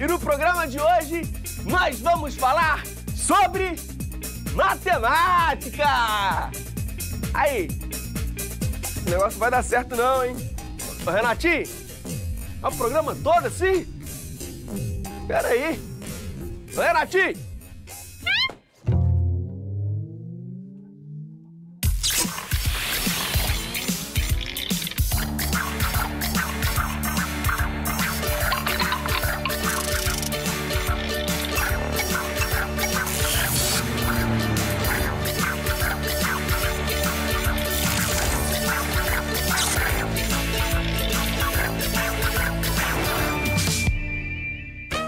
E no programa de hoje, nós vamos falar sobre matemática! Aí, esse negócio vai dar certo não, hein? Ô, Renatinho, é o programa todo assim? Pera aí. Ô, Renatinho!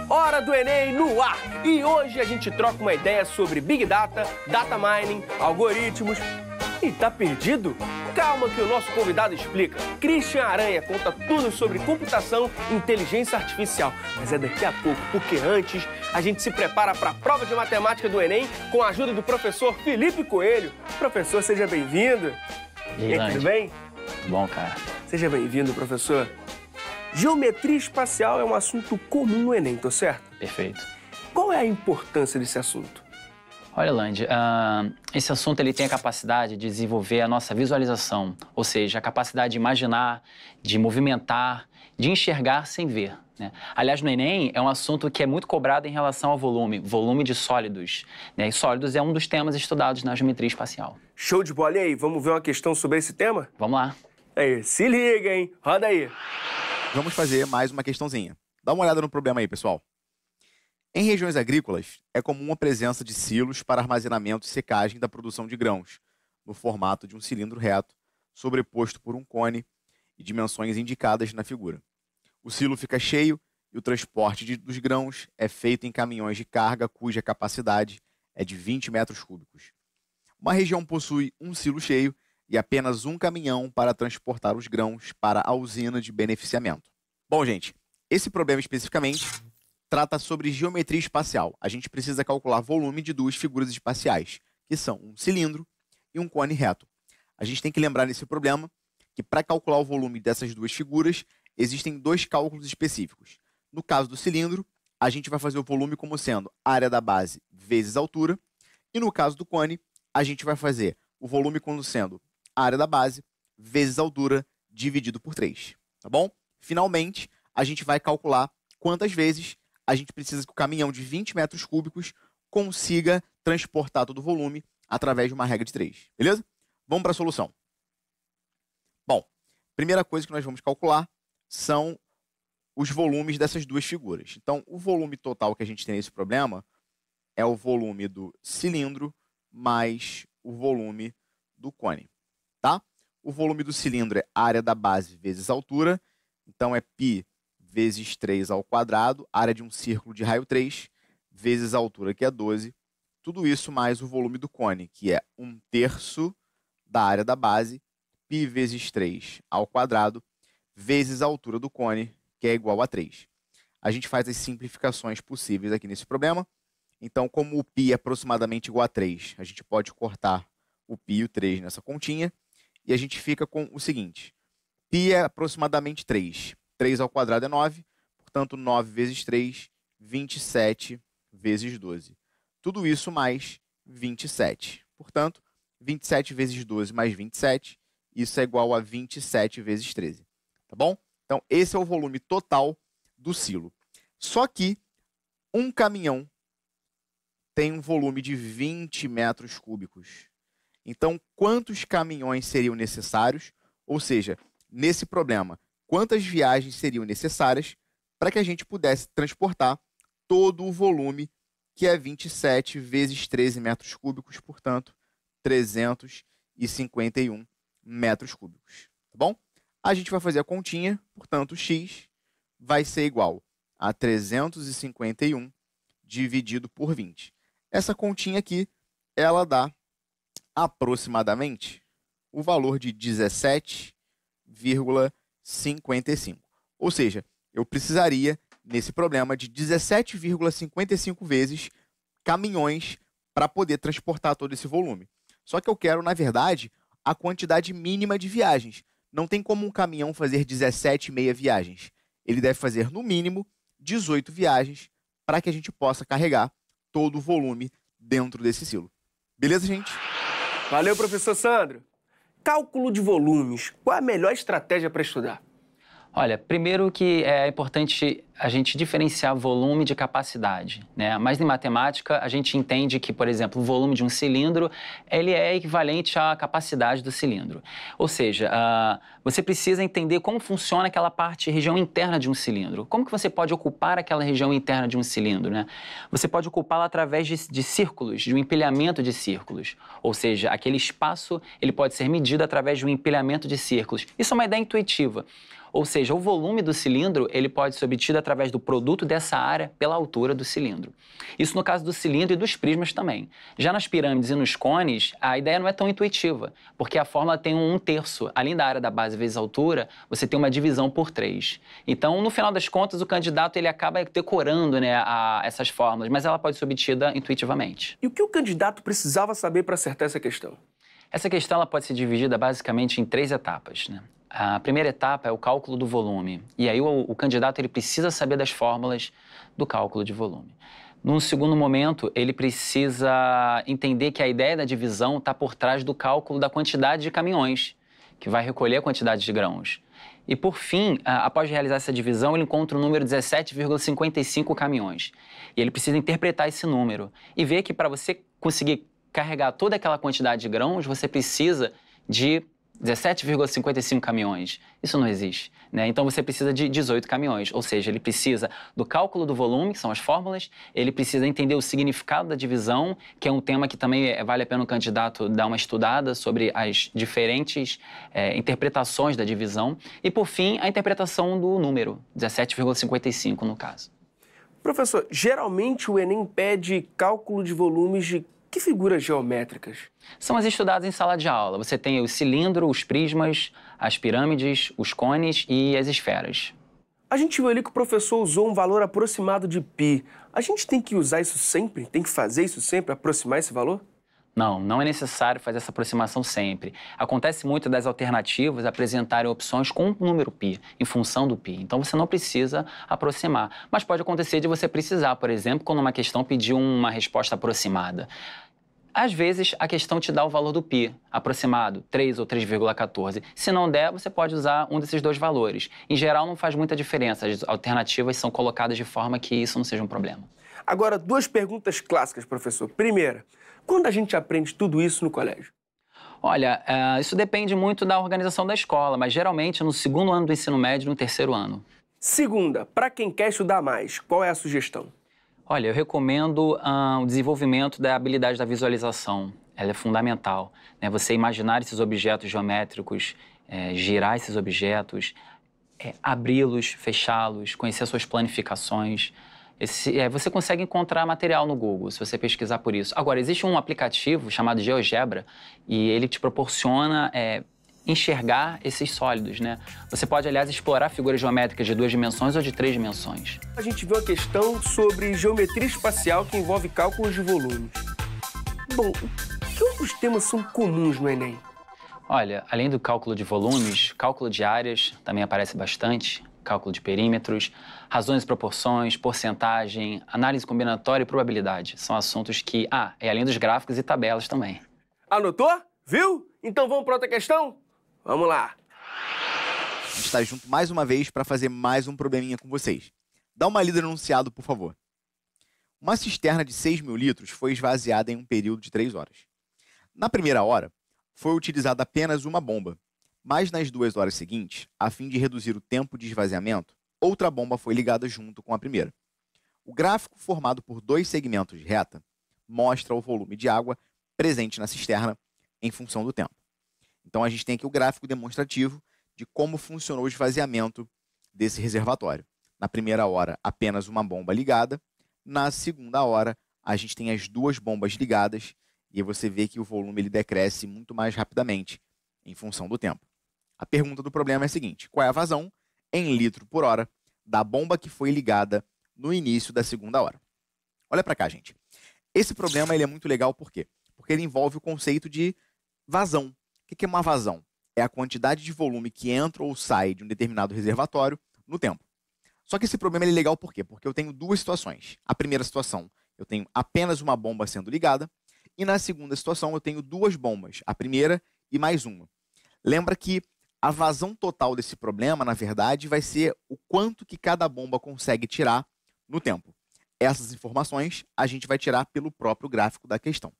Hora do Enem no ar! E hoje a gente troca uma ideia sobre Big Data, Data Mining, algoritmos. E tá perdido? Calma que o nosso convidado explica. Christian Aranha conta tudo sobre computação e inteligência artificial. Mas é daqui a pouco, porque antes a gente se prepara para a prova de matemática do Enem com a ajuda do professor Felipe Coelho. Professor, seja bem-vindo. E aí, tudo bem? Tudo bom, cara. Seja bem-vindo, professor. Geometria espacial é um assunto comum no Enem, tô certo? Perfeito. Qual é a importância desse assunto? Olha, Land, esse assunto ele tem a capacidade de desenvolver a nossa visualização, ou seja, a capacidade de imaginar, de movimentar, de enxergar sem ver, né? Aliás, no Enem é um assunto que é muito cobrado em relação ao volume de sólidos, né? E sólidos é um dos temas estudados na geometria espacial. Show de bola. E aí, vamos ver uma questão sobre esse tema? Vamos lá. Aí, se liga, hein? Roda aí. Vamos fazer mais uma questãozinha. Dá uma olhada no problema aí, pessoal. Em regiões agrícolas, é comum a presença de silos para armazenamento e secagem da produção de grãos, no formato de um cilindro reto, sobreposto por um cone e dimensões indicadas na figura. O silo fica cheio e o transporte dos grãos é feito em caminhões de carga cuja capacidade é de 20 metros cúbicos. Uma região possui um silo cheio e apenas um caminhão para transportar os grãos para a usina de beneficiamento. Bom, gente, esse problema especificamente trata sobre geometria espacial. A gente precisa calcular volume de duas figuras espaciais, que são um cilindro e um cone reto. A gente tem que lembrar nesse problema que para calcular o volume dessas duas figuras, existem dois cálculos específicos. No caso do cilindro, a gente vai fazer o volume como sendo área da base vezes altura, e no caso do cone, a gente vai fazer o volume como sendo a área da base vezes a altura dividido por 3, tá bom? Finalmente, a gente vai calcular quantas vezes a gente precisa que o caminhão de 20 metros cúbicos consiga transportar todo o volume através de uma regra de 3, beleza? Vamos para a solução. Bom, primeira coisa que nós vamos calcular são os volumes dessas duas figuras. Então, o volume total que a gente tem nesse problema é o volume do cilindro mais o volume do cone. Tá? O volume do cilindro é área da base vezes altura, então é π vezes 3 ao quadrado, área de um círculo de raio 3, vezes a altura, que é 12, tudo isso mais o volume do cone, que é 1/3 da área da base, π vezes 3 ao quadrado, vezes a altura do cone, que é igual a 3. A gente faz as simplificações possíveis aqui nesse problema, então como o π é aproximadamente igual a 3, a gente pode cortar o π e o 3 nessa continha, e a gente fica com o seguinte, π é aproximadamente 3. 3 ao quadrado é 9, portanto 9 vezes 3, 27 vezes 12. Tudo isso mais 27. Portanto, 27 vezes 12 mais 27, isso é igual a 27 vezes 13. Tá bom? Então, esse é o volume total do silo. Só que um caminhão tem um volume de 20 metros cúbicos. Então, quantos caminhões seriam necessários? Ou seja, nesse problema, quantas viagens seriam necessárias para que a gente pudesse transportar todo o volume, que é 27 vezes 13 metros cúbicos, portanto, 351 metros cúbicos. Tá bom? A gente vai fazer a continha, portanto, x vai ser igual a 351 dividido por 20. Essa continha aqui, ela dá aproximadamente o valor de 17,55. Ou seja, eu precisaria, nesse problema, de 17,55 vezes caminhões para poder transportar todo esse volume. Só que eu quero, na verdade, a quantidade mínima de viagens. Não tem como um caminhão fazer 17,5 viagens. Ele deve fazer, no mínimo, 18 viagens para que a gente possa carregar todo o volume dentro desse silo. Beleza, gente? Valeu, professor Sandro. Cálculo de volumes, qual a melhor estratégia para estudar? Olha, primeiro que é importante a gente diferenciar volume de capacidade, né? Mas em matemática, a gente entende que, por exemplo, o volume de um cilindro, ele é equivalente à capacidade do cilindro. Ou seja, você precisa entender como funciona aquela região interna de um cilindro. Como que você pode ocupar aquela região interna de um cilindro, né? Você pode ocupá-la através de círculos, de um empilhamento de círculos. Ou seja, aquele espaço, ele pode ser medido através de um empilhamento de círculos. Isso é uma ideia intuitiva. Ou seja, o volume do cilindro ele pode ser obtido através do produto dessa área pela altura do cilindro. Isso no caso do cilindro e dos prismas também. Já nas pirâmides e nos cones, a ideia não é tão intuitiva, porque a fórmula tem um terço. Além da área da base vezes a altura, você tem uma divisão por 3. Então, no final das contas, o candidato ele acaba decorando, né, essas fórmulas, mas ela pode ser obtida intuitivamente. E o que o candidato precisava saber para acertar essa questão? Essa questão ela pode ser dividida basicamente em 3 etapas, né? A primeira etapa é o cálculo do volume. E aí o candidato ele precisa saber das fórmulas do cálculo de volume. Num segundo momento, ele precisa entender que a ideia da divisão está por trás do cálculo da quantidade de caminhões, que vai recolher a quantidade de grãos. E por fim, após realizar essa divisão, ele encontra o número 17,55 caminhões. E ele precisa interpretar esse número e ver que para você conseguir carregar toda aquela quantidade de grãos, você precisa de 17,55 caminhões. Isso não existe, né? Então você precisa de 18 caminhões, ou seja, ele precisa do cálculo do volume, que são as fórmulas, ele precisa entender o significado da divisão, que é um tema que também vale a pena o candidato dar uma estudada sobre as diferentes interpretações da divisão, e por fim, a interpretação do número, 17,55 no caso. Professor, geralmente o Enem pede cálculo de volumes de que figuras geométricas? São as estudadas em sala de aula. Você tem o cilindro, os prismas, as pirâmides, os cones e as esferas. A gente viu ali que o professor usou um valor aproximado de π. A gente tem que usar isso sempre? Tem que fazer isso sempre, aproximar esse valor? Não, não é necessário fazer essa aproximação sempre. Acontece muito das alternativas apresentarem opções com o número π, em função do π. Então, você não precisa aproximar. Mas pode acontecer de você precisar, por exemplo, quando uma questão pedir uma resposta aproximada. Às vezes, a questão te dá o valor do π aproximado, 3 ou 3,14. Se não der, você pode usar um desses 2 valores. Em geral, não faz muita diferença. As alternativas são colocadas de forma que isso não seja um problema. Agora, 2 perguntas clássicas, professor. Primeira, quando a gente aprende tudo isso no colégio? Olha, isso depende muito da organização da escola, mas geralmente no 2º ano do ensino médio e no 3º ano. Segunda, para quem quer estudar mais, qual é a sugestão? Olha, eu recomendo o desenvolvimento da habilidade da visualização. Ela é fundamental, né? Você imaginar esses objetos geométricos, girar esses objetos, abri-los, fechá-los, conhecer as suas planificações. Você consegue encontrar material no Google, se você pesquisar por isso. Agora, existe um aplicativo chamado GeoGebra e ele te proporciona enxergar esses sólidos, né? Você pode, aliás, explorar figuras geométricas de 2 dimensões ou de 3 dimensões. A gente viu a questão sobre geometria espacial que envolve cálculos de volumes. Bom, que outros temas são comuns no Enem? Olha, além do cálculo de volumes, cálculo de áreas também aparece bastante, cálculo de perímetros, razões e proporções, porcentagem, análise combinatória e probabilidade. São assuntos que... além dos gráficos e tabelas também. Anotou? Viu? Então vamos para outra questão? Vamos lá! A gente está junto mais uma vez para fazer mais um probleminha com vocês. Dá uma lida no enunciado, por favor. Uma cisterna de 6.000 litros foi esvaziada em um período de 3 horas. Na primeira hora, foi utilizada apenas uma bomba, mas nas 2 horas seguintes, a fim de reduzir o tempo de esvaziamento, outra bomba foi ligada junto com a primeira. O gráfico, formado por 2 segmentos de reta, mostra o volume de água presente na cisterna em função do tempo. Então, a gente tem aqui o gráfico demonstrativo de como funcionou o esvaziamento desse reservatório. Na primeira hora, apenas uma bomba ligada. Na segunda hora, a gente tem as 2 bombas ligadas e você vê que o volume ele decresce muito mais rapidamente em função do tempo. A pergunta do problema é a seguinte: qual é a vazão em litro por hora da bomba que foi ligada no início da segunda hora? Olha para cá, gente. Esse problema ele é muito legal por quê? Porque ele envolve o conceito de vazão. O que é uma vazão? É a quantidade de volume que entra ou sai de um determinado reservatório no tempo. Só que esse problema é legal por quê? Porque eu tenho duas situações. A primeira situação, eu tenho apenas uma bomba sendo ligada, e na segunda situação eu tenho duas bombas, a primeira e mais uma. Lembra que a vazão total desse problema, na verdade, vai ser o quanto que cada bomba consegue tirar no tempo. Essas informações a gente vai tirar pelo próprio gráfico da questão.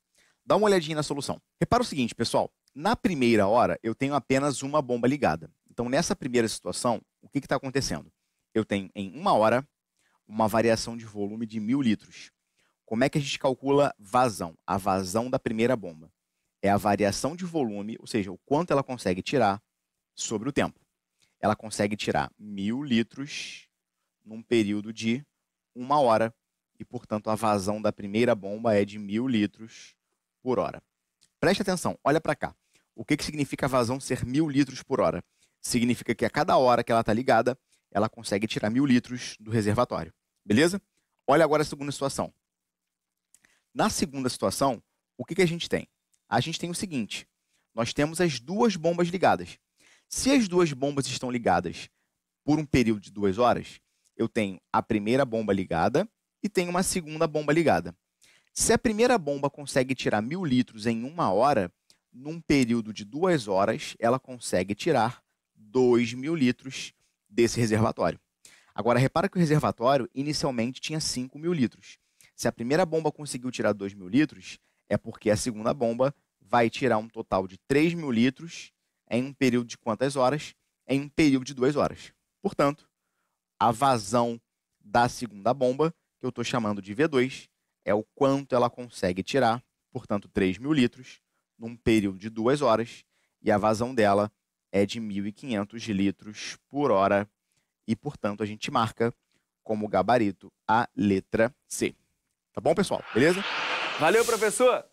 Dá uma olhadinha na solução. Repara o seguinte, pessoal. Na primeira hora, eu tenho apenas uma bomba ligada. Então, nessa primeira situação, o que está acontecendo? Eu tenho, em uma hora, uma variação de volume de 1000 litros. Como é que a gente calcula vazão? A vazão da primeira bomba é a variação de volume, ou seja, o quanto ela consegue tirar sobre o tempo. Ela consegue tirar 1000 litros num período de uma hora e, portanto, a vazão da primeira bomba é de 1000 litros por hora. Preste atenção, olha para cá. O que significa a vazão ser 1000 litros por hora? Significa que a cada hora que ela está ligada, ela consegue tirar 1000 litros do reservatório. Beleza? Olha agora a segunda situação. Na segunda situação, o que a gente tem? A gente tem o seguinte, nós temos as duas bombas ligadas. Se as duas bombas estão ligadas por um período de 2 horas, eu tenho a primeira bomba ligada e tenho uma segunda bomba ligada. Se a primeira bomba consegue tirar 1000 litros em uma hora, num período de 2 horas, ela consegue tirar 2000 litros desse reservatório. Agora, repara que o reservatório inicialmente tinha 5000 litros. Se a primeira bomba conseguiu tirar 2000 litros, é porque a segunda bomba vai tirar um total de 3000 litros em um período de quantas horas? Em um período de 2 horas. Portanto, a vazão da segunda bomba, que eu estou chamando de V2, é o quanto ela consegue tirar, portanto, 3000 litros, num período de 2 horas, e a vazão dela é de 1500 litros por hora, e, portanto, a gente marca como gabarito a letra C. Tá bom, pessoal? Beleza? Valeu, professor!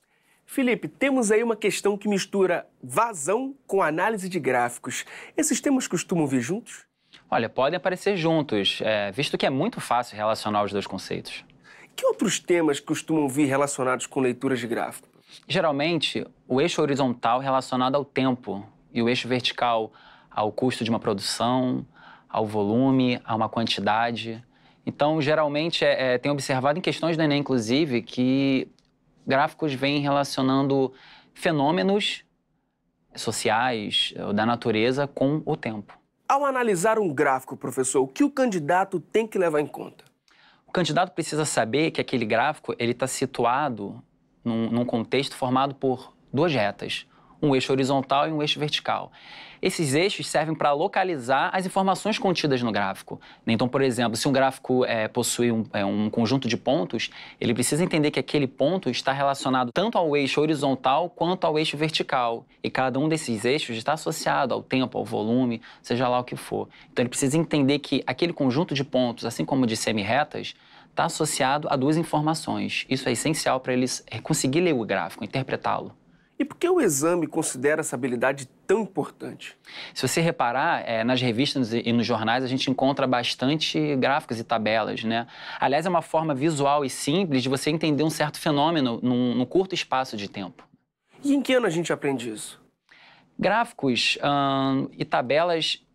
Felipe, temos aí uma questão que mistura vazão com análise de gráficos. Esses temas costumam vir juntos? Olha, podem aparecer juntos, visto que é muito fácil relacionar os dois conceitos. Que outros temas costumam vir relacionados com leituras de gráfico? Geralmente, o eixo horizontal relacionado ao tempo e o eixo vertical ao custo de uma produção, ao volume, a uma quantidade. Então, geralmente, tem observado em questões do Enem, inclusive, que gráficos vêm relacionando fenômenos sociais ou da natureza com o tempo. Ao analisar um gráfico, professor, o que o candidato tem que levar em conta? O candidato precisa saber que aquele gráfico está situado num contexto formado por duas retas, um eixo horizontal e um eixo vertical. Esses eixos servem para localizar as informações contidas no gráfico. Então, por exemplo, se um gráfico possui um conjunto de pontos, ele precisa entender que aquele ponto está relacionado tanto ao eixo horizontal quanto ao eixo vertical. E cada um desses eixos está associado ao tempo, ao volume, seja lá o que for. Então, ele precisa entender que aquele conjunto de pontos, assim como de semirretas, está associado a duas informações. Isso é essencial para eles conseguir ler o gráfico, interpretá-lo. E por que o exame considera essa habilidade tão importante? Se você reparar, nas revistas e nos jornais a gente encontra bastante gráficos e tabelas, né? Aliás, é uma forma visual e simples de você entender um certo fenômeno num curto espaço de tempo. E em que ano a gente aprende isso? Gráficos e tabelas,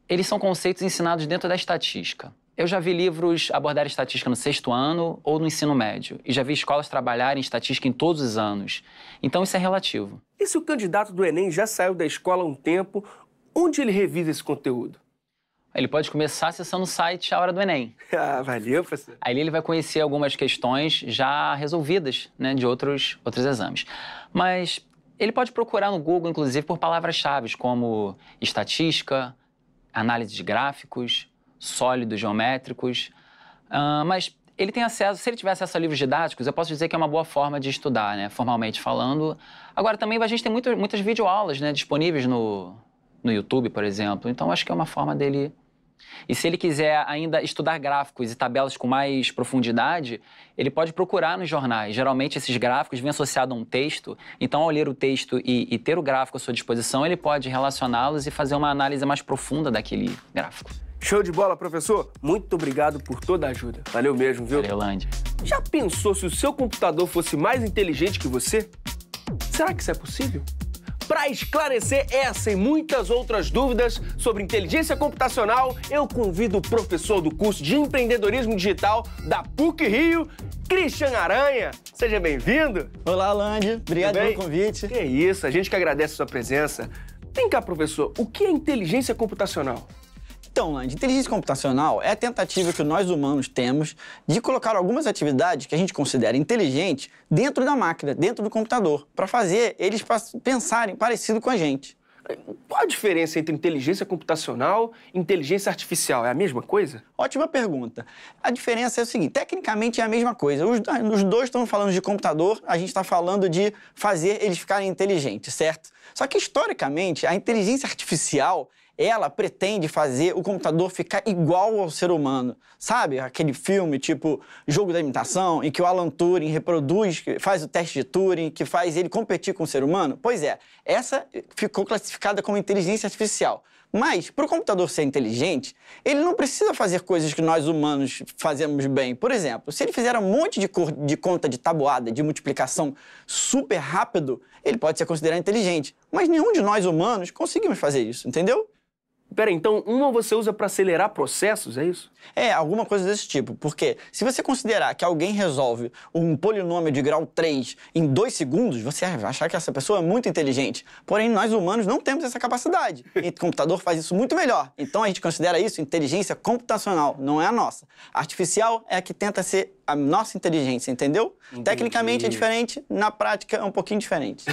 eles são conceitos ensinados dentro da estatística. Eu já vi livros abordarem estatística no 6º ano ou no ensino médio. E já vi escolas trabalharem estatística em todos os anos. Então, isso é relativo. E se o candidato do Enem já saiu da escola há um tempo, onde ele revisa esse conteúdo? Ele pode começar acessando o site A Hora do Enem. Ah, valeu, professor. Aí ele vai conhecer algumas questões já resolvidas, né, de outros exames. Mas ele pode procurar no Google, inclusive, por palavras-chave como estatística, análise de gráficos, sólidos geométricos, mas ele tem acesso, se ele tiver acesso a livros didáticos, eu posso dizer que é uma boa forma de estudar, né, formalmente falando. Agora, também a gente tem muitas videoaulas, né, disponíveis no YouTube, por exemplo, então acho que é uma forma dele... E se ele quiser ainda estudar gráficos e tabelas com mais profundidade, ele pode procurar nos jornais. Geralmente, esses gráficos vêm associados a um texto, então, ao ler o texto e ter o gráfico à sua disposição, ele pode relacioná-los e fazer uma análise mais profunda daquele gráfico. Show de bola, professor! Muito obrigado por toda a ajuda. Valeu mesmo, viu? Valeu, Landy. Já pensou se o seu computador fosse mais inteligente que você? Será que isso é possível? Para esclarecer essa e muitas outras dúvidas sobre inteligência computacional, eu convido o professor do curso de empreendedorismo digital da PUC-Rio, Christian Aranha. Seja bem-vindo. Olá, Lange. Obrigado pelo convite. Que isso, a gente que agradece a sua presença. Vem cá, professor, o que é inteligência computacional? Então, Lange, inteligência computacional é a tentativa que nós humanos temos de colocar algumas atividades que a gente considera inteligentes dentro da máquina, dentro do computador, para fazer eles pensarem parecido com a gente. Qual a diferença entre inteligência computacional e inteligência artificial? É a mesma coisa? Ótima pergunta. A diferença é o seguinte, tecnicamente é a mesma coisa. Os dois estão falando de computador, a gente está falando de fazer eles ficarem inteligentes, certo? Só que, historicamente, a inteligência artificial, ela pretende fazer o computador ficar igual ao ser humano. Sabe aquele filme tipo Jogo da Imitação, em que o Alan Turing reproduz, faz o teste de Turing, que faz ele competir com o ser humano? Pois é, essa ficou classificada como inteligência artificial. Mas, para o computador ser inteligente, ele não precisa fazer coisas que nós humanos fazemos bem. Por exemplo, se ele fizer um monte de conta de tabuada, de multiplicação super rápido, ele pode ser considerado inteligente. Mas nenhum de nós humanos conseguimos fazer isso, entendeu? Pera, então uma você usa para acelerar processos, é isso? É, alguma coisa desse tipo. Porque se você considerar que alguém resolve um polinômio de grau 3 em 2 segundos, você vai achar que essa pessoa é muito inteligente. Porém, nós humanos não temos essa capacidade. E o computador faz isso muito melhor. Então, a gente considera isso inteligência computacional, não é a nossa. A artificial é a que tenta ser a nossa inteligência, entendeu? Entendi. Tecnicamente é diferente, na prática é um pouquinho diferente.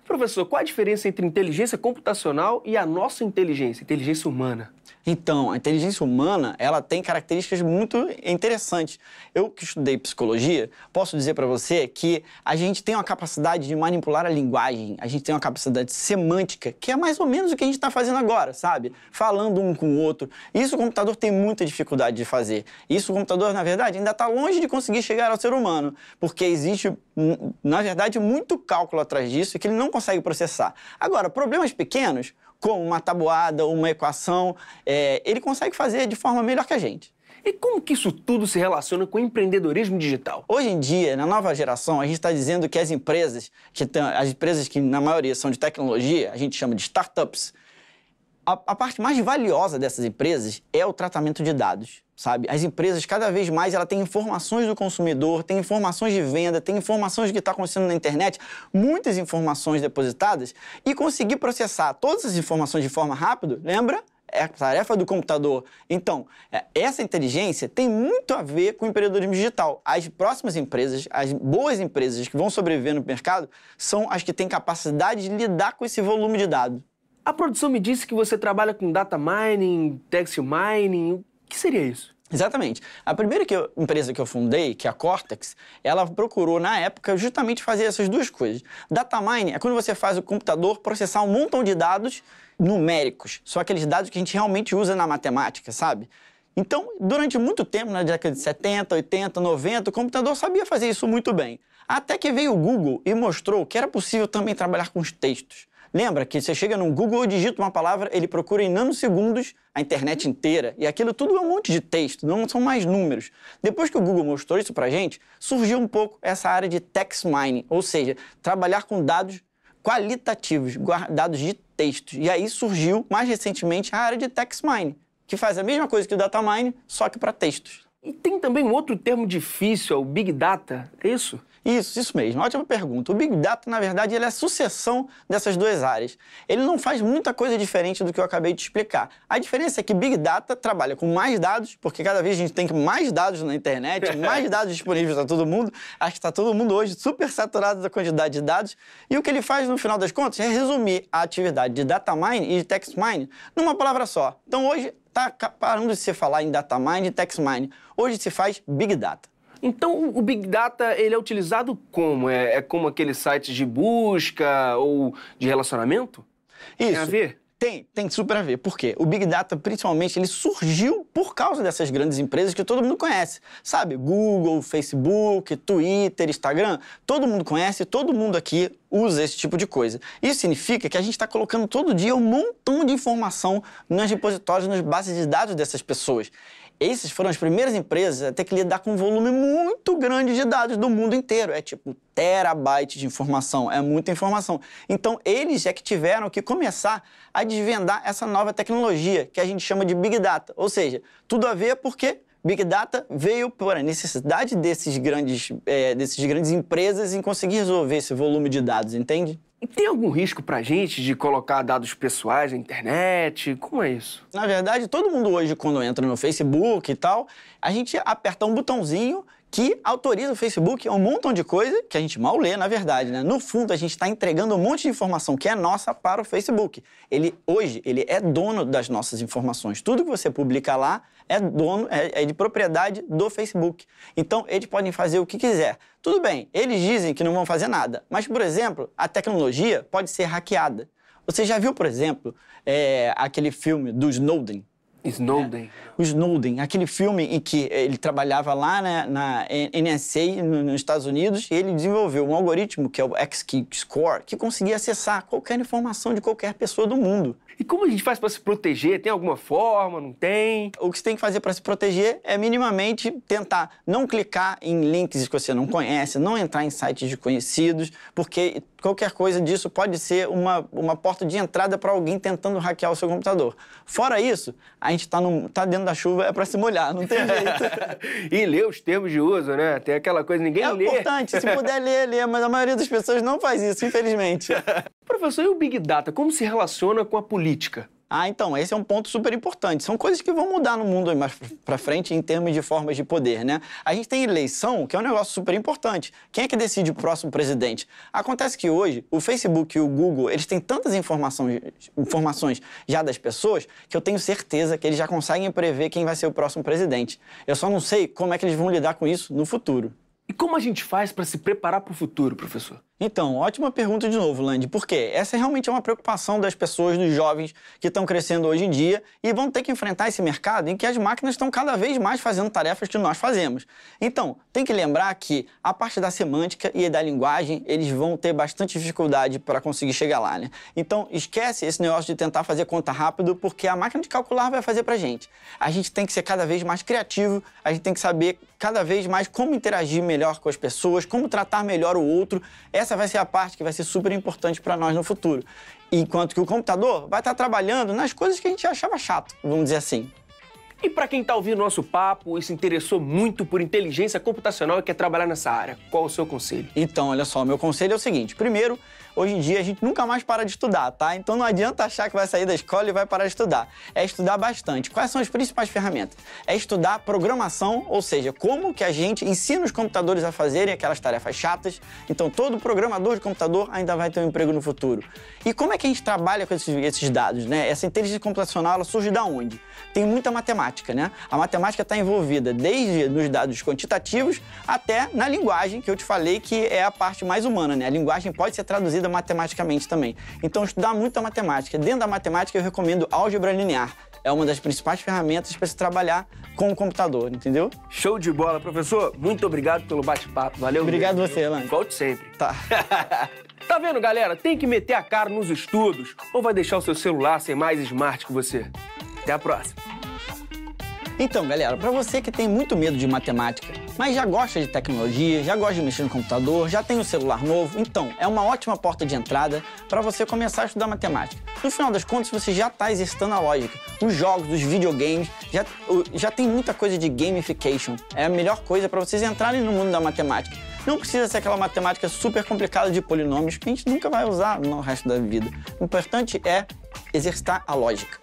Professor, qual a diferença entre inteligência computacional e a nossa inteligência humana? Então, a inteligência humana, ela tem características muito interessantes. Eu que estudei psicologia, posso dizer para você que a gente tem uma capacidade de manipular a linguagem, a gente tem uma capacidade semântica, que é mais ou menos o que a gente está fazendo agora, sabe? Falando um com o outro. Isso o computador tem muita dificuldade de fazer. Isso o computador, na verdade, ainda está longe de conseguir chegar ao ser humano, porque existe, na verdade, muito cálculo atrás disso que ele não consegue processar. Agora, problemas pequenos, como uma tabuada, uma equação, ele consegue fazer de forma melhor que a gente. E como que isso tudo se relaciona com o empreendedorismo digital? Hoje em dia, na nova geração, a gente está dizendo que as empresas que na maioria são de tecnologia, a gente chama de startups, a parte mais valiosa dessas empresas é o tratamento de dados, sabe? As empresas, cada vez mais, ela tem informações do consumidor, tem informações de venda, tem informações do que está acontecendo na internet, muitas informações depositadas, e conseguir processar todas essas informações de forma rápida, lembra? É a tarefa do computador. Então, essa inteligência tem muito a ver com o empreendedorismo digital. As próximas empresas, as boas empresas que vão sobreviver no mercado, são as que têm capacidade de lidar com esse volume de dados. A produção me disse que você trabalha com data mining, text mining. O que seria isso? Exatamente. A primeira empresa que eu fundei, que é a Cortex, ela procurou, na época, justamente fazer essas duas coisas. Data mining é quando você faz o computador processar um montão de dados numéricos. São aqueles dados que a gente realmente usa na matemática, sabe? Então, durante muito tempo, na década de 70, 80, 90, o computador sabia fazer isso muito bem. Até que veio o Google e mostrou que era possível também trabalhar com os textos. Lembra que você chega no Google, digita uma palavra, ele procura em nanosegundos a internet inteira. E aquilo tudo é um monte de texto, não são mais números. Depois que o Google mostrou isso pra gente, surgiu um pouco essa área de text mining, ou seja, trabalhar com dados qualitativos, dados de textos. E aí surgiu, mais recentemente, a área de text mining, que faz a mesma coisa que o data mining, só que para textos. E tem também um outro termo difícil, é o Big Data, é isso? Isso mesmo. Ótima pergunta. O Big Data, na verdade, ele é a sucessão dessas duas áreas. Ele não faz muita coisa diferente do que eu acabei de explicar. A diferença é que Big Data trabalha com mais dados, porque cada vez a gente tem mais dados na internet, mais dados disponíveis para todo mundo. Acho que está todo mundo hoje super saturado da quantidade de dados. E o que ele faz, no final das contas, é resumir a atividade de data mining e de text mining numa palavra só. Então, hoje, está parando de se falar em data mining e text mining. Hoje se faz Big Data. Então, o Big Data, ele é utilizado como? É como aqueles sites de busca ou de relacionamento? Isso. Tem a ver? Tem super a ver. Por quê? O Big Data, principalmente, ele surgiu por causa dessas grandes empresas que todo mundo conhece. Sabe? Google, Facebook, Twitter, Instagram. Todo mundo conhece, todo mundo aqui usa esse tipo de coisa. Isso significa que a gente está colocando todo dia um montão de informação nos repositórios, nas bases de dados dessas pessoas. Essas foram as primeiras empresas a ter que lidar com um volume muito grande de dados do mundo inteiro. É tipo terabyte de informação, é muita informação. Então, eles é que tiveram que começar a desvendar essa nova tecnologia que a gente chama de Big Data. Ou seja, tudo a ver porque Big Data veio por a necessidade dessas grandes empresas em conseguir resolver esse volume de dados, entende? E tem algum risco pra gente de colocar dados pessoais na internet? Como é isso? Na verdade, todo mundo hoje, quando entra no Facebook e tal, a gente aperta um botãozinho que autoriza o Facebook a um montão de coisa que a gente mal lê, na verdade, né? No fundo, a gente está entregando um monte de informação que é nossa para o Facebook. Hoje, ele é dono das nossas informações. Tudo que você publica lá é de propriedade do Facebook. Então, eles podem fazer o que quiser. Tudo bem, eles dizem que não vão fazer nada, mas, por exemplo, a tecnologia pode ser hackeada. Você já viu, por exemplo, aquele filme do Snowden? Snowden. O Snowden, aquele filme em que ele trabalhava lá na NSA, nos Estados Unidos, e ele desenvolveu um algoritmo, que é o X-Keyscore, que conseguia acessar qualquer informação de qualquer pessoa do mundo. E como a gente faz para se proteger? Tem alguma forma? Não tem? O que você tem que fazer para se proteger é minimamente tentar não clicar em links que você não conhece, não entrar em sites desconhecidos, porque qualquer coisa disso pode ser uma porta de entrada para alguém tentando hackear o seu computador. Fora isso, a gente tá dentro da chuva, é para se molhar, não tem jeito. E ler os termos de uso, né? Tem aquela coisa, ninguém lê. É importante, se puder ler, mas a maioria das pessoas não faz isso, infelizmente. Professor, e o Big Data, como se relaciona com a política? Então, esse é um ponto super importante. São coisas que vão mudar no mundo mais pra frente em termos de formas de poder, né? A gente tem eleição, que é um negócio super importante. Quem é que decide o próximo presidente? Acontece que hoje, o Facebook e o Google, eles têm tantas informações já das pessoas, que eu tenho certeza que eles já conseguem prever quem vai ser o próximo presidente. Eu só não sei como é que eles vão lidar com isso no futuro. E como a gente faz para se preparar para o futuro, professor? Então, ótima pergunta de novo, Landy. Por quê? Essa realmente é uma preocupação das pessoas, dos jovens que estão crescendo hoje em dia e vão ter que enfrentar esse mercado em que as máquinas estão cada vez mais fazendo tarefas que nós fazemos. Então, tem que lembrar que a parte da semântica e da linguagem, eles vão ter bastante dificuldade para conseguir chegar lá, né? Então, esquece esse negócio de tentar fazer conta rápido, porque a máquina de calcular vai fazer pra gente. A gente tem que ser cada vez mais criativo, a gente tem que saber cada vez mais como interagir melhor com as pessoas, como tratar melhor o outro. Essa vai ser a parte que vai ser super importante para nós no futuro. Enquanto que o computador vai estar trabalhando nas coisas que a gente achava chato, vamos dizer assim. E para quem está ouvindo nosso papo e se interessou muito por inteligência computacional e quer trabalhar nessa área, qual o seu conselho? Então, olha só, meu conselho é o seguinte. Primeiro, hoje em dia a gente nunca mais para de estudar, tá? Então não adianta achar que vai sair da escola e vai parar de estudar. É estudar bastante. Quais são as principais ferramentas? É estudar programação, ou seja, como que a gente ensina os computadores a fazerem aquelas tarefas chatas. Então todo programador de computador ainda vai ter um emprego no futuro. E como é que a gente trabalha com esses dados, né? Essa inteligência computacional, ela surge da onde? Tem muita matemática, né? A matemática está envolvida desde nos dados quantitativos até na linguagem, que eu te falei que é a parte mais humana, né? A linguagem pode ser traduzida matematicamente também. Então, estudar muita matemática. Dentro da matemática, eu recomendo álgebra linear. É uma das principais ferramentas para se trabalhar com o computador, entendeu? Show de bola, professor. Muito obrigado pelo bate-papo. Valeu. Obrigado você, Lan. Volte sempre. Tá. Tá vendo, galera? Tem que meter a cara nos estudos ou vai deixar o seu celular ser mais smart que você? Até a próxima. Então, galera, para você que tem muito medo de matemática, mas já gosta de tecnologia, já gosta de mexer no computador, já tem um celular novo, então é uma ótima porta de entrada para você começar a estudar matemática. No final das contas, você já está exercitando a lógica. Os jogos, os videogames, já tem muita coisa de gamification. É a melhor coisa para vocês entrarem no mundo da matemática. Não precisa ser aquela matemática super complicada de polinômios que a gente nunca vai usar no resto da vida. O importante é exercitar a lógica.